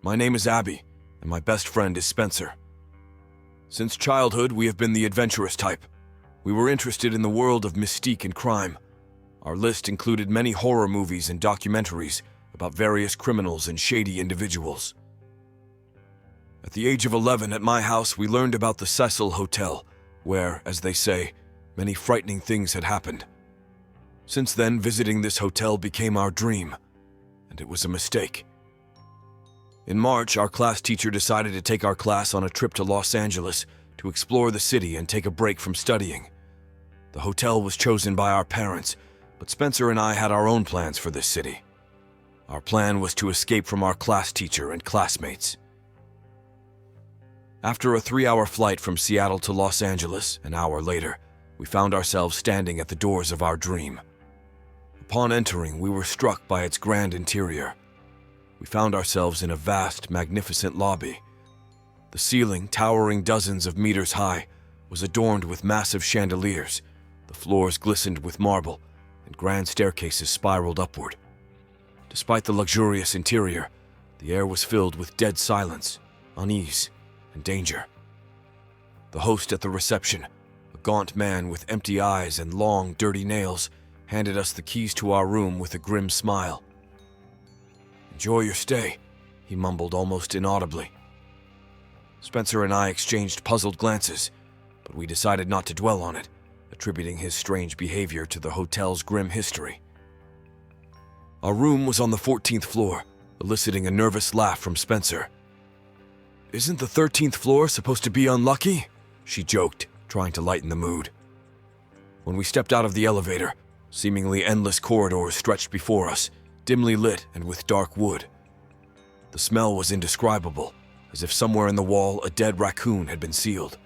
My name is Abby, and my best friend is Spencer. Since childhood, we have been the adventurous type. We were interested in the world of mystique and crime. Our list included many horror movies and documentaries about various criminals and shady individuals. At the age of 11, at my house, we learned about the Cecil Hotel, where, as they say, many frightening things had happened. Since then, visiting this hotel became our dream, and it was a mistake. In March, our class teacher decided to take our class on a trip to Los Angeles to explore the city and take a break from studying. The hotel was chosen by our parents, but Spencer and I had our own plans for this city. Our plan was to escape from our class teacher and classmates. After a 3-hour flight from Seattle to Los Angeles, an hour later, we found ourselves standing at the doors of our dream. Upon entering, we were struck by its grand interior. We found ourselves in a vast, magnificent lobby. The ceiling, towering dozens of meters high, was adorned with massive chandeliers. The floors glistened with marble, and grand staircases spiraled upward. Despite the luxurious interior, the air was filled with dead silence, unease, and danger. The host at the reception, a gaunt man with empty eyes and long, dirty nails, handed us the keys to our room with a grim smile. "Enjoy your stay," he mumbled almost inaudibly. Spencer and I exchanged puzzled glances, but we decided not to dwell on it, attributing his strange behavior to the hotel's grim history. Our room was on the 14th floor, eliciting a nervous laugh from Spencer. "Isn't the 13th floor supposed to be unlucky?" she joked, trying to lighten the mood. When we stepped out of the elevator, seemingly endless corridors stretched before us, dimly lit and with dark wood. The smell was indescribable, as if somewhere in the wall a dead raccoon had been sealed.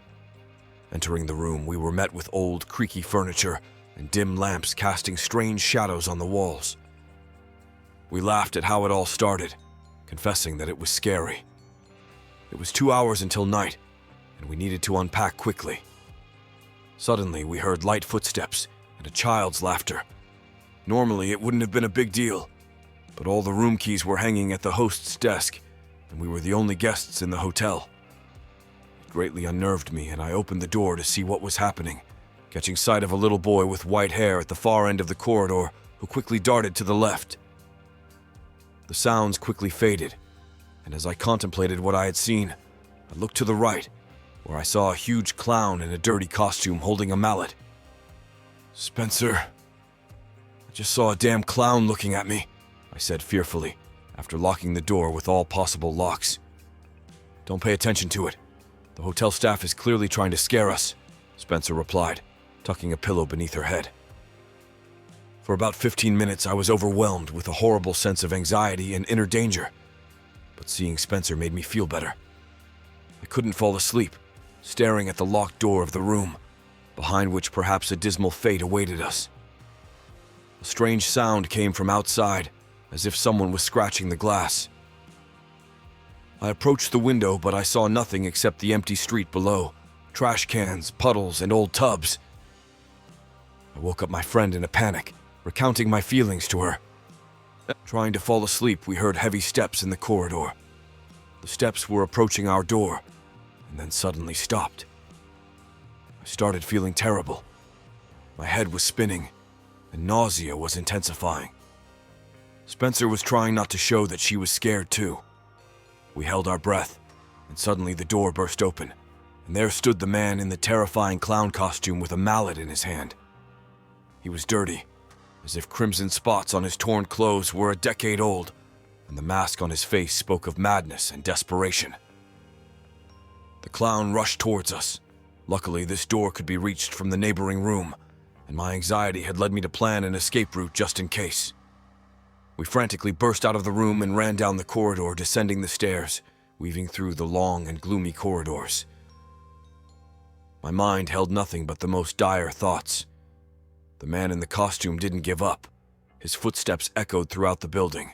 Entering the room, we were met with old, creaky furniture and dim lamps casting strange shadows on the walls. We laughed at how it all started, confessing that it was scary. It was 2 hours until night, and we needed to unpack quickly. Suddenly, we heard light footsteps and a child's laughter. Normally, it wouldn't have been a big deal, but all the room keys were hanging at the host's desk, and we were the only guests in the hotel. It greatly unnerved me, and I opened the door to see what was happening, catching sight of a little boy with white hair at the far end of the corridor who quickly darted to the left. The sounds quickly faded, and as I contemplated what I had seen, I looked to the right, where I saw a huge clown in a dirty costume holding a mallet. "Spencer, I just saw a damn clown looking at me," I said fearfully, after locking the door with all possible locks. "Don't pay attention to it. The hotel staff is clearly trying to scare us," Spencer replied, tucking a pillow beneath her head. For about 15 minutes, I was overwhelmed with a horrible sense of anxiety and inner danger, but seeing Spencer made me feel better. I couldn't fall asleep, staring at the locked door of the room, behind which perhaps a dismal fate awaited us. A strange sound came from outside, as if someone was scratching the glass. I approached the window, but I saw nothing except the empty street below, trash cans, puddles, and old tubs. I woke up my friend in a panic, recounting my feelings to her. Trying to fall asleep, we heard heavy steps in the corridor. The steps were approaching our door, and then suddenly stopped. I started feeling terrible. My head was spinning, and nausea was intensifying. Spencer was trying not to show that she was scared too. We held our breath, and suddenly the door burst open, and there stood the man in the terrifying clown costume with a mallet in his hand. He was dirty, as if crimson spots on his torn clothes were a decade old, and the mask on his face spoke of madness and desperation. The clown rushed towards us. Luckily, this door could be reached from the neighboring room, and my anxiety had led me to plan an escape route just in case. We frantically burst out of the room and ran down the corridor, descending the stairs, weaving through the long and gloomy corridors. My mind held nothing but the most dire thoughts. The man in the costume didn't give up. His footsteps echoed throughout the building.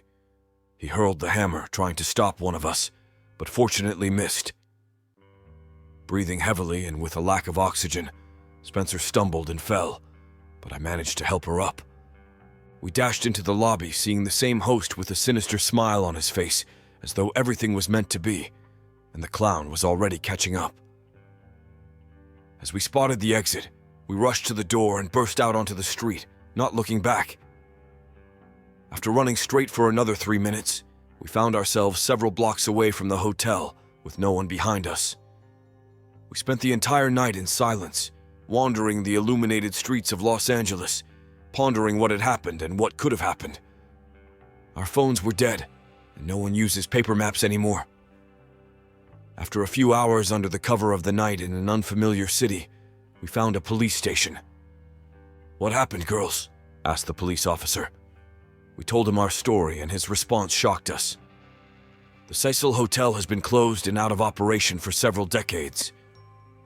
He hurled the hammer, trying to stop one of us, but fortunately missed. Breathing heavily and with a lack of oxygen, Spencer stumbled and fell, but I managed to help her up. We dashed into the lobby, seeing the same host with a sinister smile on his face, as though everything was meant to be, and the clown was already catching up. As we spotted the exit, we rushed to the door and burst out onto the street, not looking back. After running straight for another 3 minutes, we found ourselves several blocks away from the hotel, with no one behind us. We spent the entire night in silence, wandering the illuminated streets of Los Angeles, pondering what had happened and what could have happened. Our phones were dead, and no one uses paper maps anymore. After a few hours under the cover of the night in an unfamiliar city, we found a police station. "What happened, girls?" asked the police officer. We told him our story, and his response shocked us. "The Cecil Hotel has been closed and out of operation for several decades.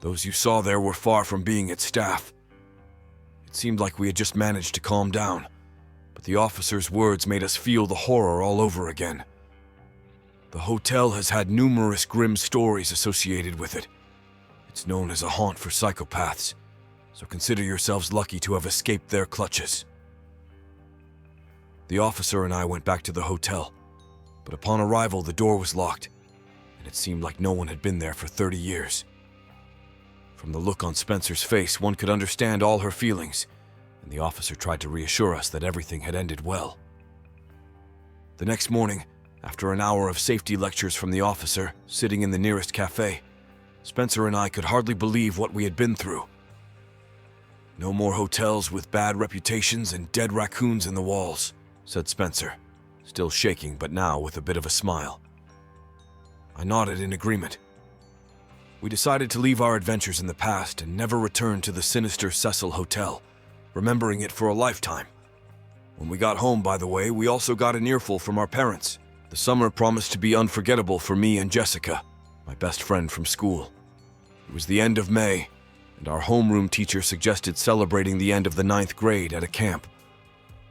Those you saw there were far from being its staff." It seemed like we had just managed to calm down, but the officer's words made us feel the horror all over again. "The hotel has had numerous grim stories associated with it. It's known as a haunt for psychopaths, so consider yourselves lucky to have escaped their clutches." The officer and I went back to the hotel, but upon arrival the door was locked, and it seemed like no one had been there for 30 years. From the look on Spencer's face, one could understand all her feelings, and the officer tried to reassure us that everything had ended well. The next morning, after an hour of safety lectures from the officer, sitting in the nearest cafe, Spencer and I could hardly believe what we had been through. "No more hotels with bad reputations and dead raccoons in the walls," said Spencer, still shaking but now with a bit of a smile. I nodded in agreement. We decided to leave our adventures in the past and never return to the sinister Cecil Hotel, remembering it for a lifetime. When we got home, by the way, we also got an earful from our parents. The summer promised to be unforgettable for me and Jessica, my best friend from school. It was the end of May, and our homeroom teacher suggested celebrating the end of the 9th grade at a camp.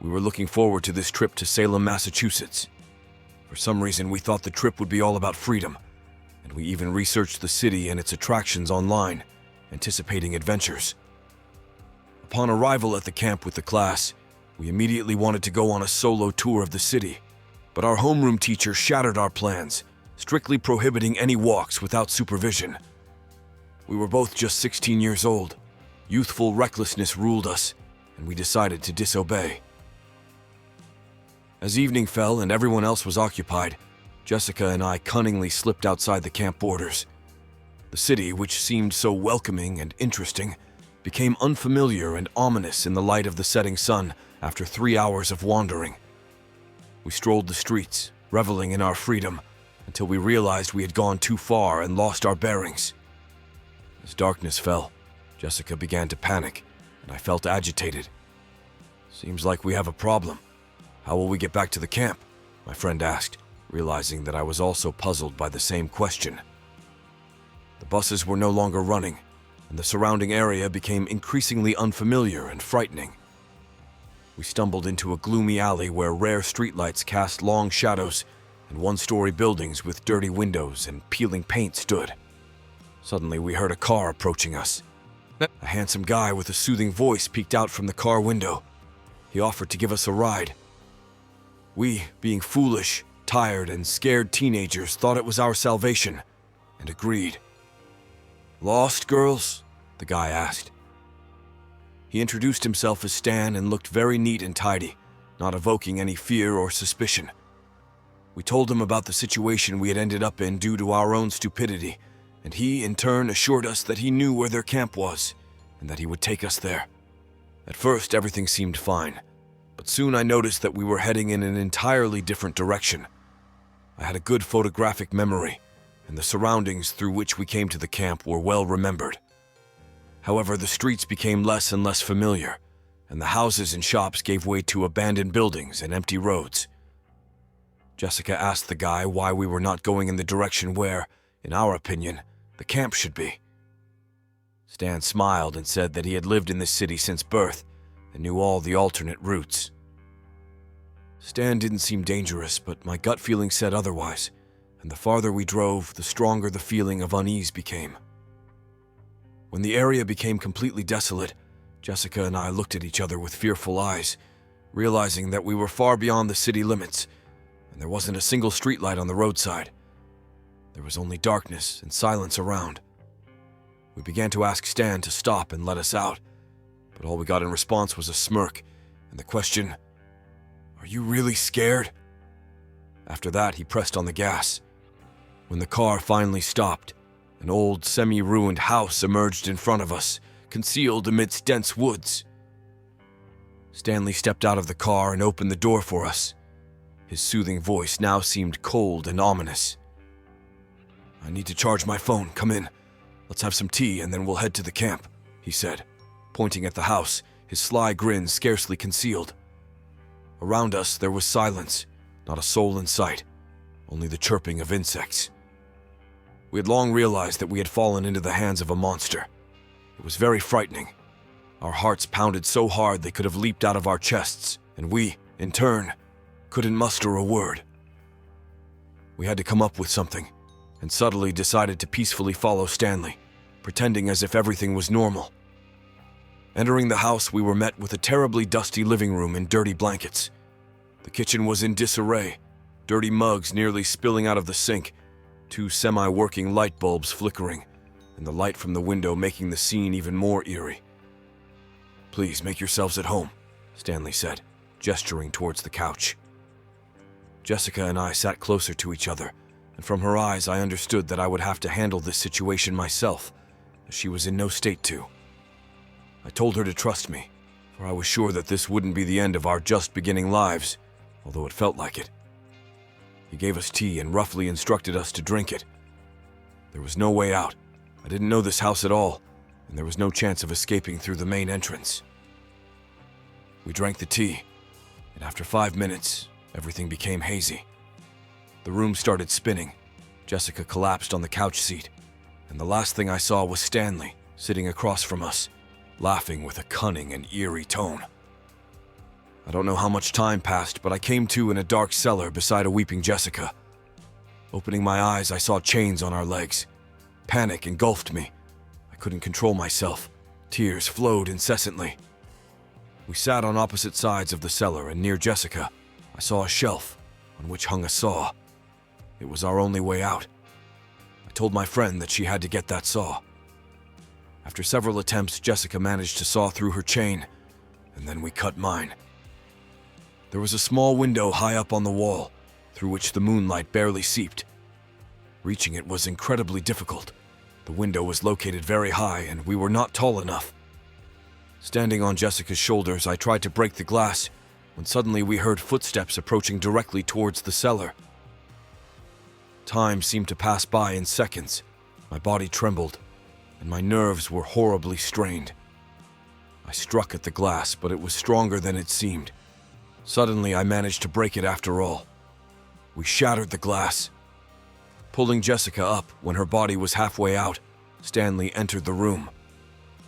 We were looking forward to this trip to Salem, Massachusetts. For some reason, we thought the trip would be all about freedom, and we even researched the city and its attractions online, anticipating adventures. Upon arrival at the camp with the class, we immediately wanted to go on a solo tour of the city, but our homeroom teacher shattered our plans, strictly prohibiting any walks without supervision. We were both just 16 years old. Youthful recklessness ruled us, and we decided to disobey. As evening fell and everyone else was occupied, Jessica and I cunningly slipped outside the camp borders. The city, which seemed so welcoming and interesting, became unfamiliar and ominous in the light of the setting sun after 3 hours of wandering. We strolled the streets, reveling in our freedom, until we realized we had gone too far and lost our bearings. As darkness fell, Jessica began to panic, and I felt agitated. "Seems like we have a problem. How will we get back to the camp?" my friend asked, realizing that I was also puzzled by the same question. The buses were no longer running, and the surrounding area became increasingly unfamiliar and frightening. We stumbled into a gloomy alley where rare streetlights cast long shadows and one-story buildings with dirty windows and peeling paint stood. Suddenly, we heard a car approaching us. A handsome guy with a soothing voice peeked out from the car window. He offered to give us a ride. We, being foolish, tired, and scared teenagers, thought it was our salvation, and agreed. "Lost, girls?" the guy asked. He introduced himself as Stan and looked very neat and tidy, not evoking any fear or suspicion. We told him about the situation we had ended up in due to our own stupidity, and he, in turn, assured us that he knew where their camp was, and that he would take us there. At first, everything seemed fine, but soon I noticed that we were heading in an entirely different direction. I had a good photographic memory, and the surroundings through which we came to the camp were well remembered. However, the streets became less and less familiar, and the houses and shops gave way to abandoned buildings and empty roads. Jessica asked the guy why we were not going in the direction where, in our opinion, the camp should be. Stan smiled and said that he had lived in this city since birth and knew all the alternate routes. Stan didn't seem dangerous, but my gut feeling said otherwise, and the farther we drove, the stronger the feeling of unease became. When the area became completely desolate, Jessica and I looked at each other with fearful eyes, realizing that we were far beyond the city limits, and there wasn't a single streetlight on the roadside. There was only darkness and silence around. We began to ask Stan to stop and let us out, but all we got in response was a smirk and the question, "Are you really scared?" After that, he pressed on the gas. When the car finally stopped, an old, semi-ruined house emerged in front of us, concealed amidst dense woods. Stanley stepped out of the car and opened the door for us. His soothing voice now seemed cold and ominous. "I need to charge my phone. Come in. Let's have some tea and then we'll head to the camp," he said, pointing at the house, his sly grin scarcely concealed. Around us, there was silence, not a soul in sight, only the chirping of insects. We had long realized that we had fallen into the hands of a monster. It was very frightening. Our hearts pounded so hard they could have leaped out of our chests, and we, in turn, couldn't muster a word. We had to come up with something, and subtly decided to peacefully follow Stanley, pretending as if everything was normal. Entering the house, we were met with a terribly dusty living room and dirty blankets. The kitchen was in disarray, dirty mugs nearly spilling out of the sink, 2 semi-working light bulbs flickering, and the light from the window making the scene even more eerie. "Please make yourselves at home," Stanley said, gesturing towards the couch. Jessica and I sat closer to each other, and from her eyes I understood that I would have to handle this situation myself, as she was in no state to. I told her to trust me, for I was sure that this wouldn't be the end of our just beginning lives, although it felt like it. He gave us tea and roughly instructed us to drink it. There was no way out. I didn't know this house at all, and there was no chance of escaping through the main entrance. We drank the tea, and after 5 minutes, everything became hazy. The room started spinning. Jessica collapsed on the couch seat, and the last thing I saw was Stanley, sitting across from us, laughing with a cunning and eerie tone. I don't know how much time passed, but I came to in a dark cellar beside a weeping Jessica. Opening my eyes, I saw chains on our legs. Panic engulfed me. I couldn't control myself. Tears flowed incessantly. We sat on opposite sides of the cellar, and near Jessica, I saw a shelf on which hung a saw. It was our only way out. I told my friend that she had to get that saw. After several attempts, Jessica managed to saw through her chain, and then we cut mine. There was a small window high up on the wall, through which the moonlight barely seeped. Reaching it was incredibly difficult. The window was located very high, and we were not tall enough. Standing on Jessica's shoulders, I tried to break the glass, when suddenly we heard footsteps approaching directly towards the cellar. Time seemed to pass by in seconds. My body trembled, and my nerves were horribly strained. I struck at the glass, but it was stronger than it seemed. Suddenly, I managed to break it after all. We shattered the glass. Pulling Jessica up when her body was halfway out, Stanley entered the room.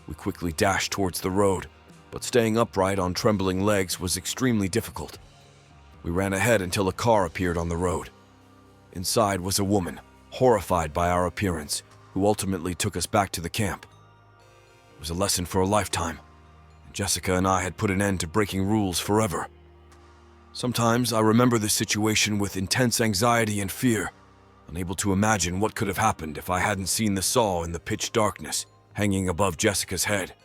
We quickly dashed towards the road, but staying upright on trembling legs was extremely difficult. We ran ahead until a car appeared on the road. Inside was a woman, horrified by our appearance, who ultimately took us back to the camp. It was a lesson for a lifetime. Jessica and I had put an end to breaking rules forever. Sometimes I remember this situation with intense anxiety and fear, unable to imagine what could have happened if I hadn't seen the saw in the pitch darkness hanging above Jessica's head.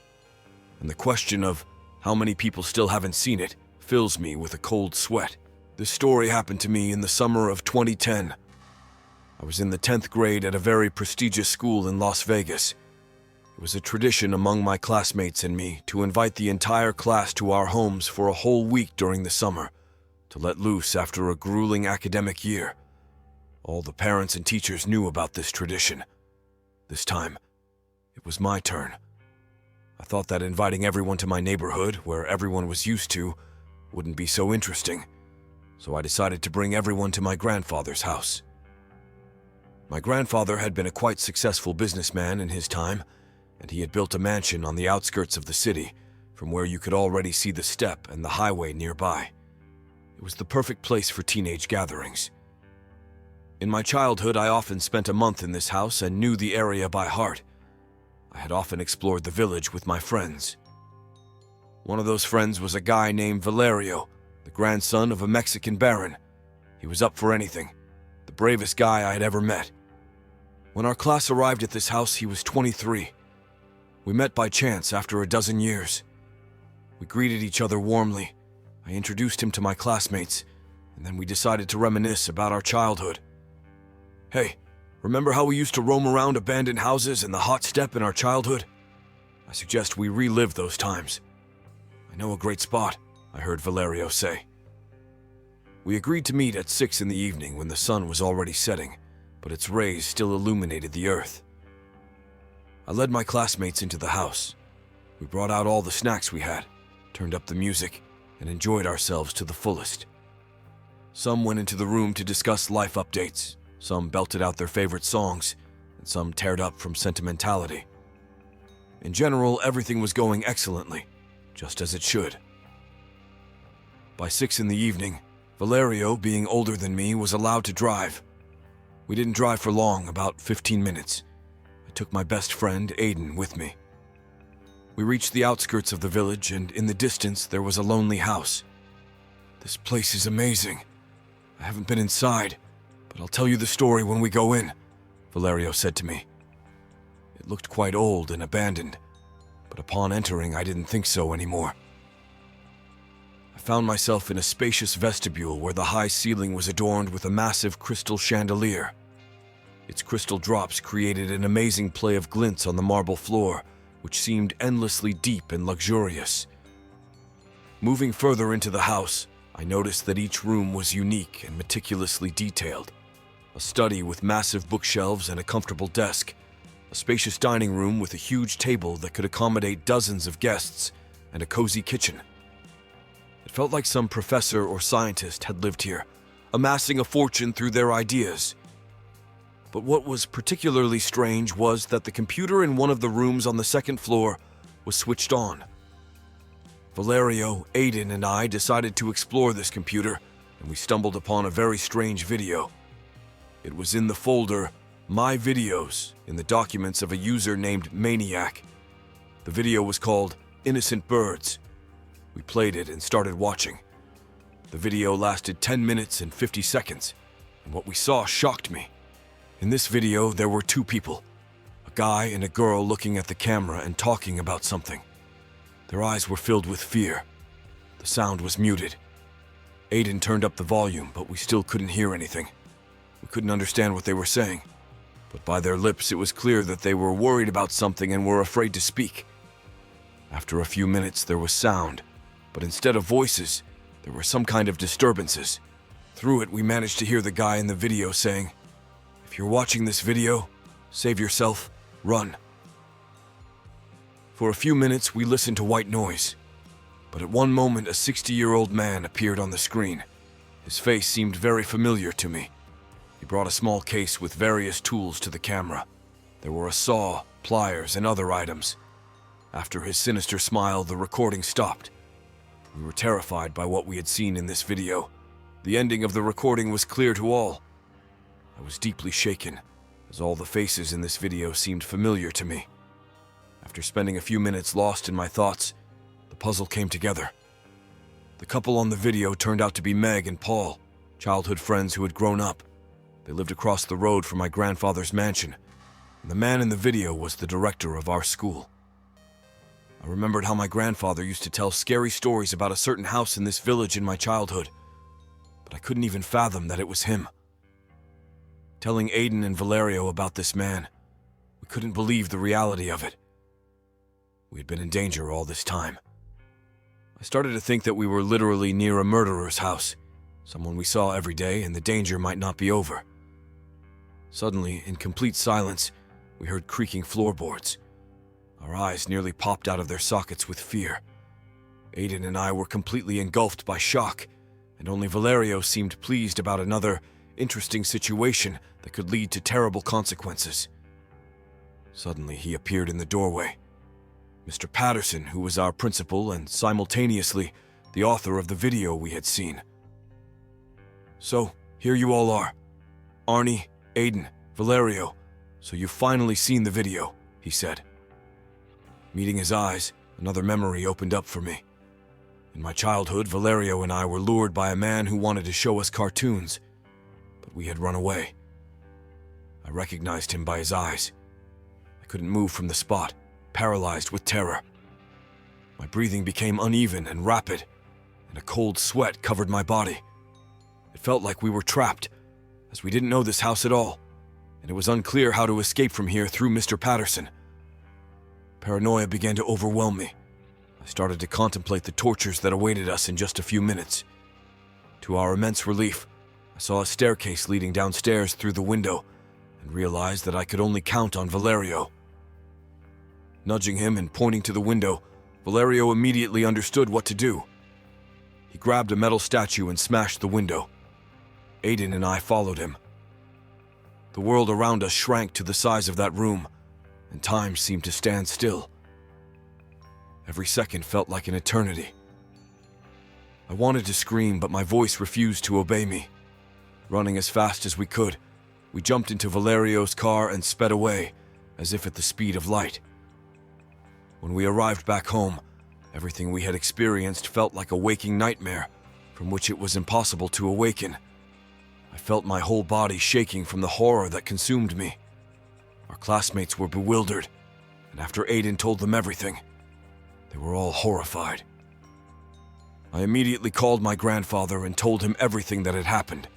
And the question of how many people still haven't seen it fills me with a cold sweat. This story happened to me in the summer of 2010. I was in the 10th grade at a very prestigious school in Las Vegas. It was a tradition among my classmates and me to invite the entire class to our homes for a whole week during the summer, to let loose after a grueling academic year. All the parents and teachers knew about this tradition. This time, it was my turn. I thought that inviting everyone to my neighborhood, where everyone was used to, wouldn't be so interesting, so I decided to bring everyone to my grandfather's house. My grandfather had been a quite successful businessman in his time, and he had built a mansion on the outskirts of the city, from where you could already see the steppe and the highway nearby. It was the perfect place for teenage gatherings. In my childhood, I often spent a month in this house and knew the area by heart. I had often explored the village with my friends. One of those friends was a guy named Valerio, the grandson of a Mexican baron. He was up for anything, the bravest guy I had ever met. When our class arrived at this house, he was 23. We met by chance after a dozen years. We greeted each other warmly. I introduced him to my classmates, and then we decided to reminisce about our childhood. Hey, remember how we used to roam around abandoned houses in the hot steppe in our childhood? I suggest we relive those times. I know a great spot, I heard Valerio say. We agreed to meet at 6 in the evening when the sun was already setting, but its rays still illuminated the earth. I led my classmates into the house. We brought out all the snacks we had, turned up the music, and enjoyed ourselves to the fullest. Some went into the room to discuss life updates, some belted out their favorite songs, and some teared up from sentimentality. In general, everything was going excellently, just as it should. By 6 in the evening, Valerio, being older than me, was allowed to drive. We didn't drive for long, about 15 minutes. I took my best friend, Aiden, with me. We reached the outskirts of the village, and in the distance there was a lonely house. This place is amazing. I haven't been inside, but I'll tell you the story when we go in, Valerio said to me. It looked quite old and abandoned, but upon entering I didn't think so anymore. I found myself in a spacious vestibule where the high ceiling was adorned with a massive crystal chandelier. Its crystal drops created an amazing play of glints on the marble floor, which seemed endlessly deep and luxurious. Moving further into the house, I noticed that each room was unique and meticulously detailed. A study with massive bookshelves and a comfortable desk, a spacious dining room with a huge table that could accommodate dozens of guests, and a cozy kitchen. It felt like some professor or scientist had lived here, amassing a fortune through their ideas. But what was particularly strange was that the computer in one of the rooms on the second floor was switched on. Valerio, Aiden, and I decided to explore this computer, and we stumbled upon a very strange video. It was in the folder My Videos in the documents of a user named Maniac. The video was called Innocent Birds. We played it and started watching. The video lasted 10 minutes and 50 seconds, and what we saw shocked me. In this video, there were two people, a guy and a girl looking at the camera and talking about something. Their eyes were filled with fear. The sound was muted. Aiden turned up the volume, but we still couldn't hear anything. We couldn't understand what they were saying, but by their lips it was clear that they were worried about something and were afraid to speak. After a few minutes, there was sound, but instead of voices, there were some kind of disturbances. Through it, we managed to hear the guy in the video saying, "If you're watching this video, save yourself, run." For a few minutes, we listened to white noise, but at one moment, a 60-year-old man appeared on the screen. His face seemed very familiar to me. He brought a small case with various tools to the camera. There were a saw, pliers, and other items. After his sinister smile, the recording stopped. We were terrified by what we had seen in this video. The ending of the recording was clear to all. I was deeply shaken, as all the faces in this video seemed familiar to me. After spending a few minutes lost in my thoughts, the puzzle came together. The couple on the video turned out to be Meg and Paul, childhood friends who had grown up. They lived across the road from my grandfather's mansion, and the man in the video was the director of our school. I remembered how my grandfather used to tell scary stories about a certain house in this village in my childhood, but I couldn't even fathom that it was him. Telling Aiden and Valerio about this man, we couldn't believe the reality of it. We had been in danger all this time. I started to think that we were literally near a murderer's house, someone we saw every day, and the danger might not be over. Suddenly, in complete silence, we heard creaking floorboards. Our eyes nearly popped out of their sockets with fear. Aiden and I were completely engulfed by shock, and only Valerio seemed pleased about another interesting situation that could lead to terrible consequences. Suddenly, he appeared in the doorway. Mr. Patterson, who was our principal and simultaneously the author of the video we had seen. "So, here you all are. Arnie, Aiden, Valerio. So you've finally seen the video," he said. Meeting his eyes, another memory opened up for me. In my childhood, Valerio and I were lured by a man who wanted to show us cartoons. but we had run away. I recognized him by his eyes. I couldn't move from the spot, paralyzed with terror. My breathing became uneven and rapid, and a cold sweat covered my body. It felt like we were trapped, as we didn't know this house at all, and it was unclear how to escape from here through Mr. Patterson. Paranoia began to overwhelm me. I started to contemplate the tortures that awaited us in just a few minutes. To our immense relief, I saw a staircase leading downstairs through the window and realized that I could only count on Valerio. Nudging him and pointing to the window, Valerio immediately understood what to do. He grabbed a metal statue and smashed the window. Aiden and I followed him. The world around us shrank to the size of that room, and time seemed to stand still. Every second felt like an eternity. I wanted to scream, but my voice refused to obey me. Running as fast as we could, we jumped into Valerio's car and sped away, as if at the speed of light. When we arrived back home, everything we had experienced felt like a waking nightmare, from which it was impossible to awaken. I felt my whole body shaking from the horror that consumed me. Our classmates were bewildered, and after Aiden told them everything, they were all horrified. I immediately called my grandfather and told him everything that had happened.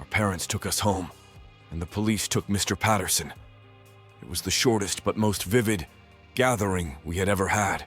Our parents took us home, and the police took Mr. Patterson. It was the shortest but most vivid gathering we had ever had.